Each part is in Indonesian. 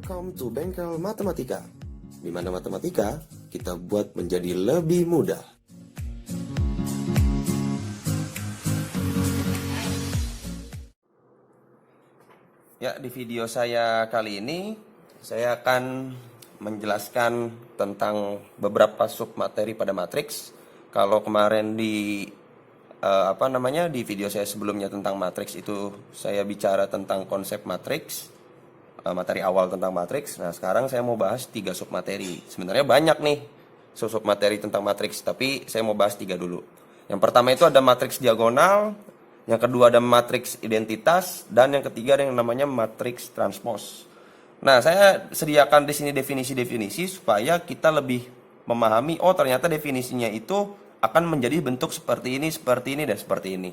Welcome to Bengkel Matematika, di mana matematika kita buat menjadi lebih mudah. Ya, di video saya kali ini saya akan menjelaskan tentang beberapa submateri pada matriks. Kalau kemarin di di video saya sebelumnya tentang matriks itu saya bicara tentang konsep matriks, materi awal tentang matriks. Nah, sekarang saya mau bahas 3 submateri. Sebenarnya banyak nih submateri tentang matriks, tapi saya mau bahas 3 dulu. Yang pertama itu ada matriks diagonal, yang kedua ada matriks identitas, dan yang ketiga ada yang namanya matriks transpose. Nah, saya sediakan di sini definisi-definisi supaya kita lebih memahami, oh ternyata definisinya itu akan menjadi bentuk seperti ini, dan seperti ini.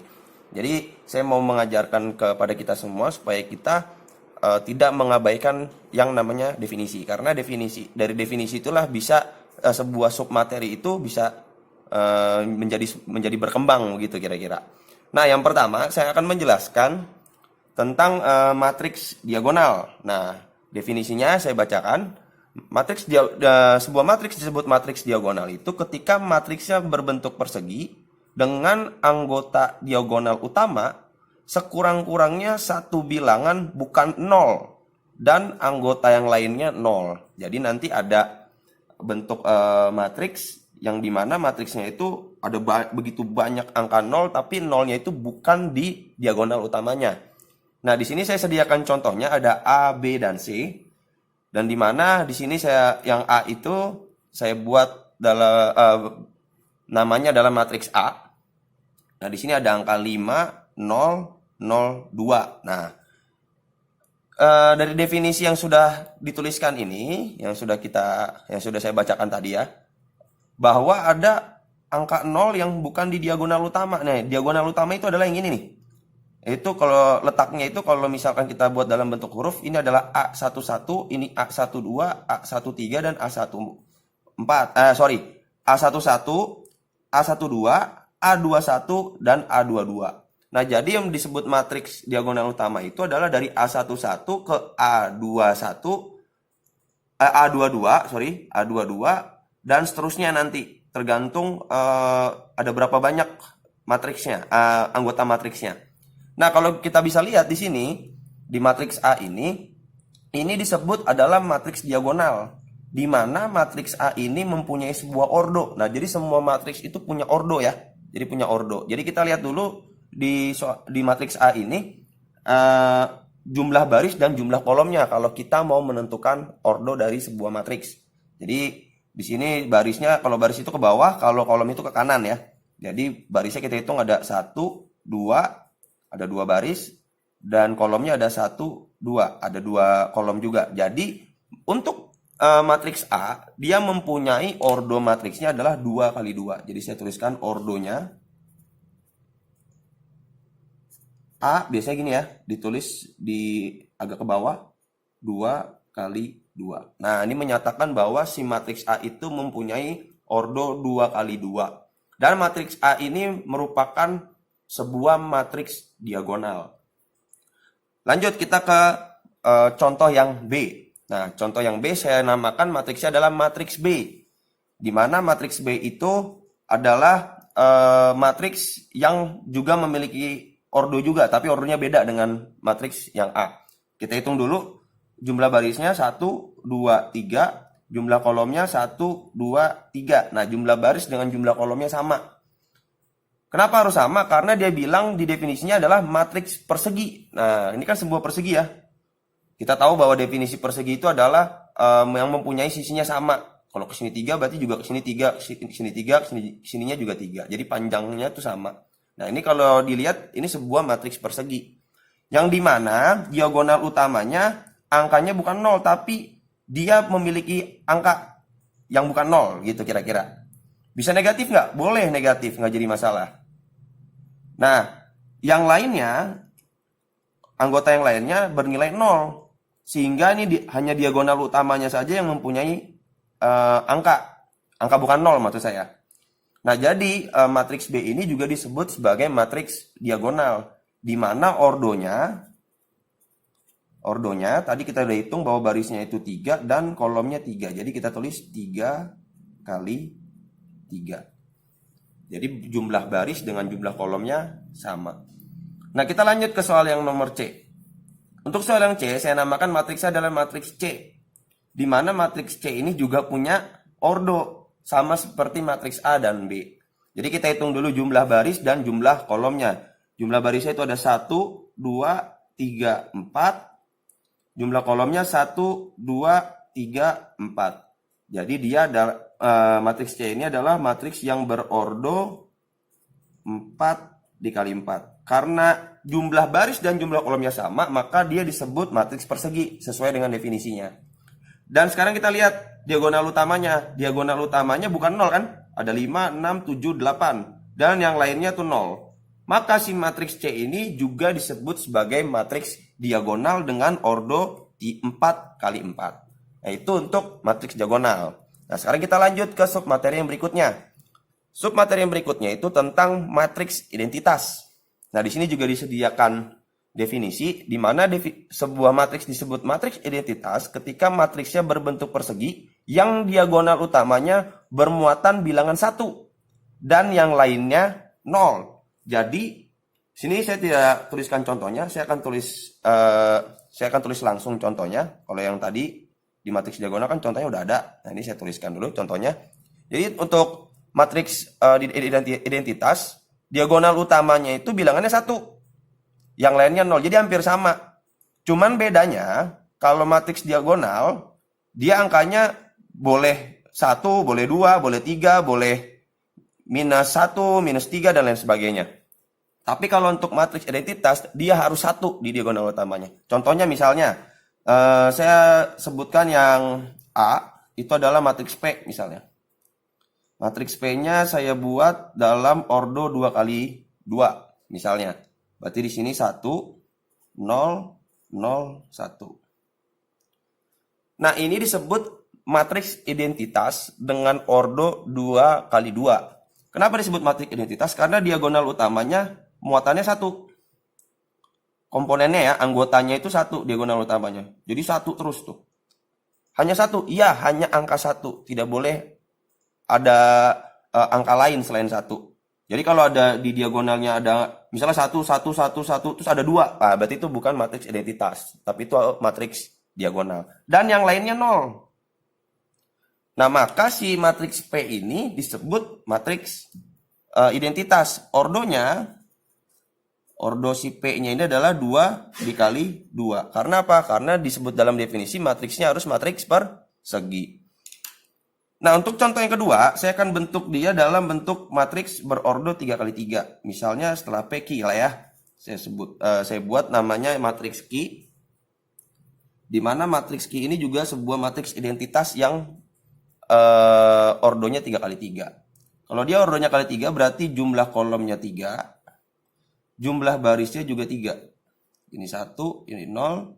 Jadi, saya mau mengajarkan kepada kita semua supaya kita tidak mengabaikan yang namanya definisi, karena dari definisi itulah bisa sebuah submateri itu bisa menjadi berkembang gitu kira-kira. Nah, yang pertama saya akan menjelaskan tentang matriks diagonal. Nah, definisinya saya bacakan. Sebuah matriks disebut matriks diagonal itu ketika matriksnya berbentuk persegi dengan anggota diagonal utama sekurang-kurangnya satu bilangan bukan 0 dan anggota yang lainnya 0. Jadi nanti ada bentuk matriks yang dimana matriksnya itu ada begitu banyak angka 0 tapi 0-nya itu bukan di diagonal utamanya. Nah, di sini saya sediakan contohnya ada A, B, dan C. Dan dimana di sini yang A itu saya buat namanya adalah matriks A. Nah, di sini ada angka 5, 0, 0, 2. Nah, dari definisi yang sudah dituliskan ini, yang sudah saya bacakan tadi ya, bahwa ada angka 0 yang bukan di diagonal utama. Nah, diagonal utama itu adalah yang ini nih. Itu kalau letaknya itu kalau misalkan kita buat dalam bentuk huruf, ini adalah A11, ini A12, A13 dan A14. A11, A12, A21 dan A22. Nah, jadi yang disebut matriks diagonal utama itu adalah dari A11 ke A22 dan seterusnya nanti. Tergantung ada berapa banyak matriksnya, anggota matriksnya. Nah, kalau kita bisa lihat di sini, di matriks A ini disebut adalah matriks diagonal, di mana matriks A ini mempunyai sebuah ordo. Nah, jadi semua matriks itu punya ordo ya. Jadi punya ordo. Jadi kita lihat dulu di matriks A ini jumlah baris dan jumlah kolomnya kalau kita mau menentukan ordo dari sebuah matriks. Jadi di sini barisnya, kalau baris itu ke bawah, kalau kolom itu ke kanan ya. Jadi barisnya kita hitung ada 1, 2, ada 2 baris, dan kolomnya ada 1, 2, ada 2 kolom juga. Jadi untuk matriks A, dia mempunyai ordo matriksnya adalah 2 kali 2. Jadi saya tuliskan ordonya. A biasanya gini ya, ditulis di agak ke bawah, 2 kali 2. Nah, ini menyatakan bahwa si matriks A itu mempunyai ordo 2 kali 2. Dan matriks A ini merupakan sebuah matriks diagonal. Lanjut kita ke contoh yang B. Nah, contoh yang B saya namakan matriksnya adalah matriks B. Di mana matriks B itu adalah matriks yang juga memiliki ordo juga, tapi ordonya beda dengan matriks yang A. Kita hitung dulu jumlah barisnya 1, 2, 3, jumlah kolomnya 1, 2, 3. Nah, jumlah baris dengan jumlah kolomnya sama. Kenapa harus sama? Karena dia bilang di definisinya adalah matriks persegi. Nah, ini kan sebuah persegi ya. Kita tahu bahwa definisi persegi itu adalah yang mempunyai sisinya sama. Kalau ke sini 3 berarti juga ke sini 3, ke sini 3, ke sininya juga 3. Jadi panjangnya itu sama. Nah, ini kalau dilihat ini sebuah matriks persegi. Yang dimana diagonal utamanya angkanya bukan 0, tapi dia memiliki angka yang bukan 0 gitu kira-kira. Bisa negatif nggak? Boleh negatif, nggak jadi masalah. Nah, yang lainnya, anggota yang lainnya bernilai 0. Sehingga ini hanya diagonal utamanya saja yang mempunyai angka bukan 0 maksud saya. Nah, jadi matriks B ini juga disebut sebagai matriks diagonal, di mana ordonya ordonya. Tadi kita udah hitung bahwa barisnya itu 3 dan kolomnya 3. Jadi kita tulis 3 kali 3. Jadi jumlah baris dengan jumlah kolomnya sama. Nah, kita lanjut ke soal yang nomor C. Untuk soal yang C, saya namakan matriksnya adalah matriks C. Di mana matriks C ini juga punya ordo, sama seperti matriks A dan B. Jadi kita hitung dulu jumlah baris dan jumlah kolomnya. Jumlah barisnya itu ada 1, 2, 3, 4. Jumlah kolomnya 1, 2, 3, 4. Jadi dia adalah matriks C ini adalah matriks yang berordo 4 dikali 4. Karena jumlah baris dan jumlah kolomnya sama, maka dia disebut matriks persegi sesuai dengan definisinya. Dan sekarang kita lihat diagonal utamanya. Diagonal utamanya bukan 0 kan? Ada 5, 6, 7, 8. Dan yang lainnya tuh 0. Maka si matriks C ini juga disebut sebagai matriks diagonal dengan ordo di 4 kali 4. Nah, itu untuk matriks diagonal. Nah, sekarang kita lanjut ke submateri yang berikutnya. Submateri yang berikutnya itu tentang matriks identitas. Nah, di sini juga disediakan definisi di mana sebuah matriks disebut matriks identitas ketika matriksnya berbentuk persegi yang diagonal utamanya bermuatan bilangan 1 dan yang lainnya 0. Jadi, sini saya tidak tuliskan contohnya, saya akan tulis langsung contohnya. Kalau yang tadi di matriks diagonal kan contohnya udah ada. Nah, ini saya tuliskan dulu contohnya. Jadi, untuk matriks identitas diagonal utamanya itu bilangannya 1. Yang lainnya 0. Jadi hampir sama. Cuman bedanya kalau matriks diagonal dia angkanya boleh 1, boleh 2, boleh 3, boleh minus 1, minus 3 dan lain sebagainya. Tapi kalau untuk matriks identitas dia harus 1 di diagonal utamanya. Contohnya misalnya saya sebutkan yang A itu adalah matriks P misalnya. Matriks P-nya saya buat dalam ordo 2 kali 2 misalnya. Berarti di sini 1, 0, 0, 1. Nah, ini disebut matriks identitas dengan ordo 2 kali 2. Kenapa disebut matriks identitas? Karena diagonal utamanya muatannya 1. Komponennya ya, anggotanya itu 1 diagonal utamanya. Jadi 1 terus tuh. Hanya 1? Iya, hanya angka 1. Tidak boleh ada angka lain selain 1. Jadi kalau ada di diagonalnya ada misalnya 1, 1, 1, 1, terus ada 2. Nah, berarti itu bukan matriks identitas. Tapi itu matriks diagonal. Dan yang lainnya 0. Nah, maka si matriks P ini disebut matriks identitas. Ordonya, ordo si P-nya ini adalah 2 dikali 2. Karena apa? Karena disebut dalam definisi matriksnya harus matriks persegi. Nah, untuk contoh yang kedua, saya akan bentuk dia dalam bentuk matriks berordo 3 kali 3. Misalnya setelah PQ lah ya. Saya buat namanya matriks Q. Di mana matriks Q ini juga sebuah matriks identitas yang ordonya 3 kali 3. Kalau dia ordonya kali 3 berarti jumlah kolomnya 3. Jumlah barisnya juga 3. Ini 1, ini 0,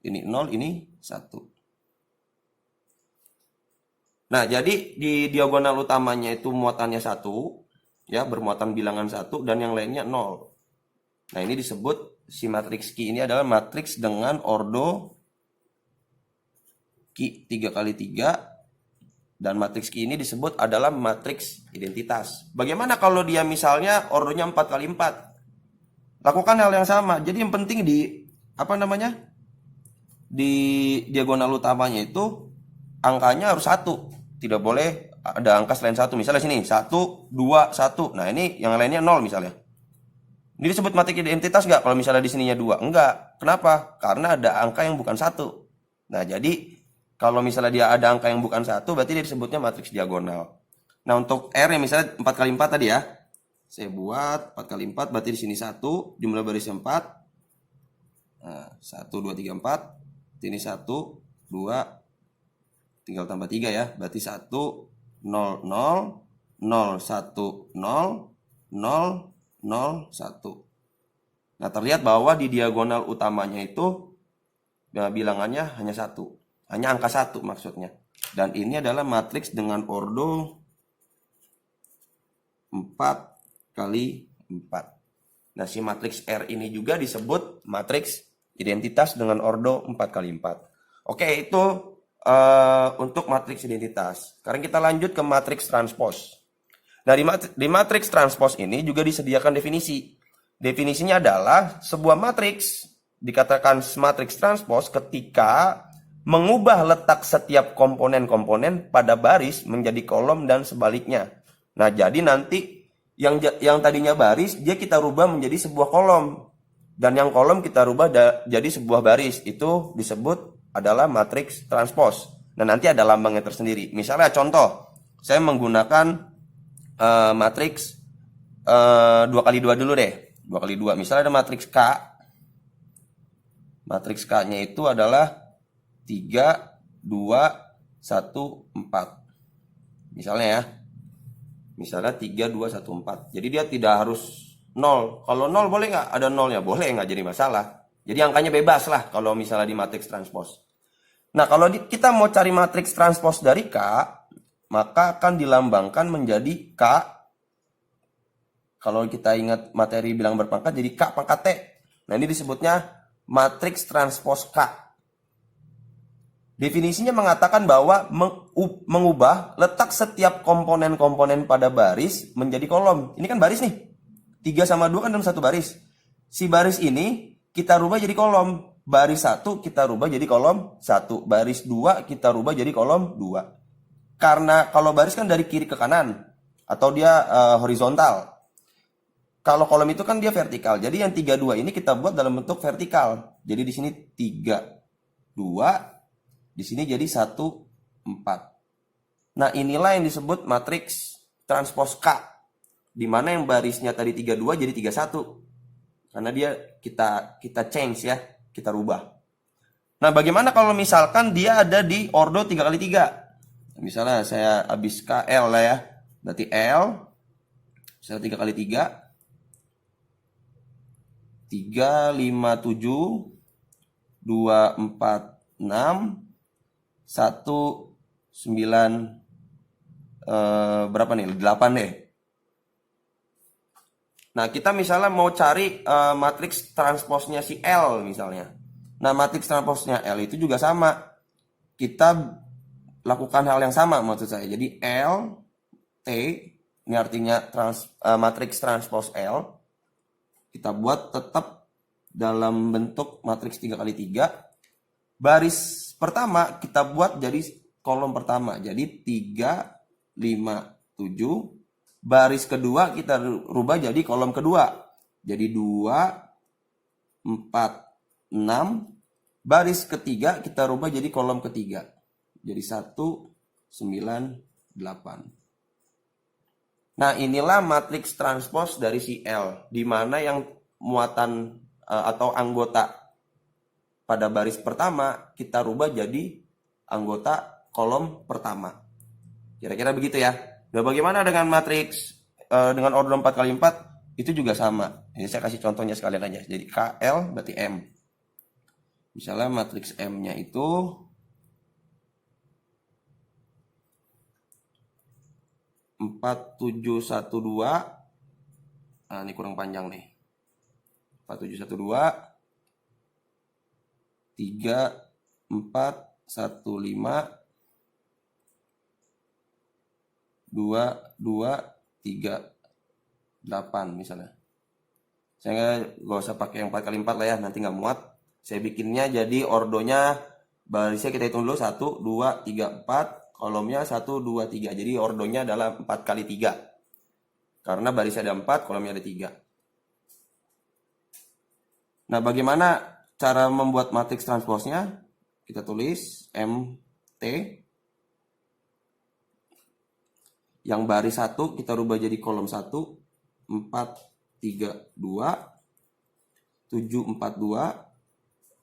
ini 0, ini 1. Nah, jadi di diagonal utamanya itu muatannya 1, ya, bermuatan bilangan 1 dan yang lainnya 0. Nah, ini disebut si matriks Q ini adalah matriks dengan ordo Q 3 kali 3 dan matriks Q ini disebut adalah matriks identitas. Bagaimana kalau dia misalnya ordonya 4 kali 4? Lakukan hal yang sama. Jadi yang penting di di diagonal utamanya itu angkanya harus 1. Tidak boleh ada angka selain 1. Misalnya sini 1, 2, 1. Nah, ini yang lainnya 0 misalnya. Ini disebut matriks identitas nggak kalau misalnya di sininya 2? Enggak. Kenapa? Karena ada angka yang bukan 1. Nah, jadi kalau misalnya dia ada angka yang bukan 1, berarti dia disebutnya matriks diagonal. Nah, untuk R yang misalnya 4 kali 4 tadi ya. Saya buat 4 kali 4 berarti di sini 1, jumlah barisnya 4. Nah, 1, 2, 3, 4. Ini 1, 2, tinggal tambah 3 ya. Berarti 1, 0, 0, 0, 1, 0, 0, 0, 1. Nah, terlihat bahwa di diagonal utamanya itu bilangannya hanya 1. Hanya angka 1 maksudnya. Dan ini adalah matriks dengan ordo 4 kali 4. Nah, si matriks R ini juga disebut matriks identitas dengan ordo 4x4. Oke, itu untuk matriks identitas. Sekarang kita lanjut ke matriks transpose. Nah, di matriks transpose ini juga disediakan definisi. Definisinya adalah sebuah matriks dikatakan matriks transpose ketika mengubah letak setiap komponen-komponen pada baris menjadi kolom dan sebaliknya. Nah, jadi nanti yang tadinya baris dia kita rubah menjadi sebuah kolom, dan yang kolom kita rubah jadi sebuah baris. Itu disebut adalah matriks transpose. Nah, nanti ada lambangnya tersendiri. Misalnya contoh, saya menggunakan matriks 2x2 dulu deh. 2x2. Misalnya ada matriks K. Matriks K-nya itu adalah 3, 2, 1, 4. Misalnya ya. Misalnya 3, 2, 1, 4. Jadi dia tidak harus 0. Kalau 0 boleh nggak? Ada 0-nya. Boleh, nggak jadi masalah. Jadi angkanya bebas lah kalau misalnya di matriks transpose. Nah, kalau kita mau cari matriks transpose dari K, maka akan dilambangkan menjadi K. Kalau kita ingat materi bilang berpangkat, jadi K pangkat T. Nah, ini disebutnya matriks transpose K. Definisinya mengatakan bahwa mengubah letak setiap komponen-komponen pada baris menjadi kolom. Ini kan baris nih. 3 sama 2 kan dalam satu baris. Si baris ini kita rubah jadi kolom. Baris 1 kita rubah jadi kolom 1. Baris 2 kita rubah jadi kolom 2. Karena kalau baris kan dari kiri ke kanan atau dia horizontal. Kalau kolom itu kan dia vertikal. Jadi yang 3, 2 ini kita buat dalam bentuk vertikal. Jadi di sini 3, 2, di sini jadi 1, 4. Nah, inilah yang disebut matriks transpose K. Di mana yang barisnya tadi 3, 2 jadi 3, 1. Karena dia kita change ya, kita rubah. Nah, bagaimana kalau misalkan dia ada di ordo 3x3? Misalnya saya habis KL lah ya. Berarti L misalnya 3x3 3, 5, 7 2, 4, 6 1, 9 berapa nih? 8 deh. Nah, kita misalnya mau cari matriks transposnya si L misalnya. Nah, matriks transposnya L itu juga sama. Kita lakukan hal yang sama maksud saya. Jadi L, T, ini artinya matriks transpose L. Kita buat tetap dalam bentuk matriks 3x3. Baris pertama kita buat jadi kolom pertama. Jadi 3, 5, 7. Baris kedua kita rubah jadi kolom kedua. Jadi 2, 4, 6. Baris ketiga kita rubah jadi kolom ketiga. Jadi 1, 9, 8. Nah, inilah matriks transpose dari si L, di mana yang muatan atau anggota pada baris pertama kita rubah jadi anggota kolom pertama. Kira-kira begitu ya. Nah, bagaimana dengan matriks dengan ordo 4x4? Itu juga sama. Ini saya kasih contohnya sekalian aja. Jadi KL berarti M. Misalnya matriks M-nya itu 4, 7, 1, 2. Nah, ini kurang panjang nih. 4, 7, 1, 2. 3, 4, 1, 5. 2, 2, 3, 8 misalnya. Saya nggak usah pakai yang 4x4 lah ya, nanti nggak muat. Saya bikinnya jadi ordonya barisnya kita hitung dulu 1, 2, 3, 4. Kolomnya 1, 2, 3. Jadi ordonya adalah 4x3. Karena barisnya ada 4, kolomnya ada 3. Nah, bagaimana cara membuat matriks transposnya? Kita tulis MT. Yang baris 1 kita rubah jadi kolom 1. 4, 3, 2. 7, 4, 2.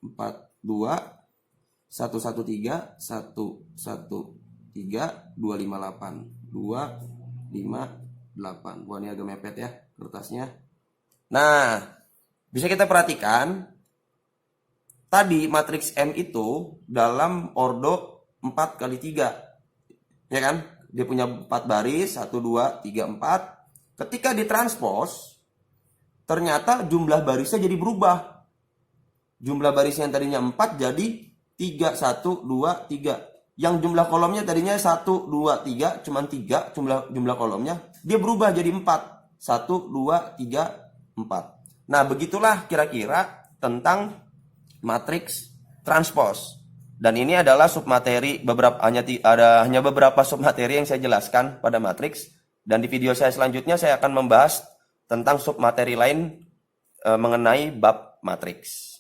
4, 2. 1, 1, 3. 1, 1, 3, 2, 5, 8. 2, 5, 8. Wah, ini agak mepet ya kertasnya. Nah, bisa kita perhatikan tadi matriks M itu dalam ordo 4x3. Ya kan? Dia punya 4 baris, 1, 2, 3, 4. Ketika ditranspos, ternyata jumlah barisnya jadi berubah. Jumlah barisnya yang tadinya 4 jadi 3, 1, 2, 3. Yang jumlah kolomnya tadinya 1, 2, 3, cuman 3 jumlah kolomnya. Dia berubah jadi 4. 1, 2, 3, 4. Nah, begitulah kira-kira tentang matriks transpose. Dan ini adalah submateri hanya beberapa submateri yang saya jelaskan pada matriks. Dan di video saya selanjutnya saya akan membahas tentang submateri lain mengenai bab matriks.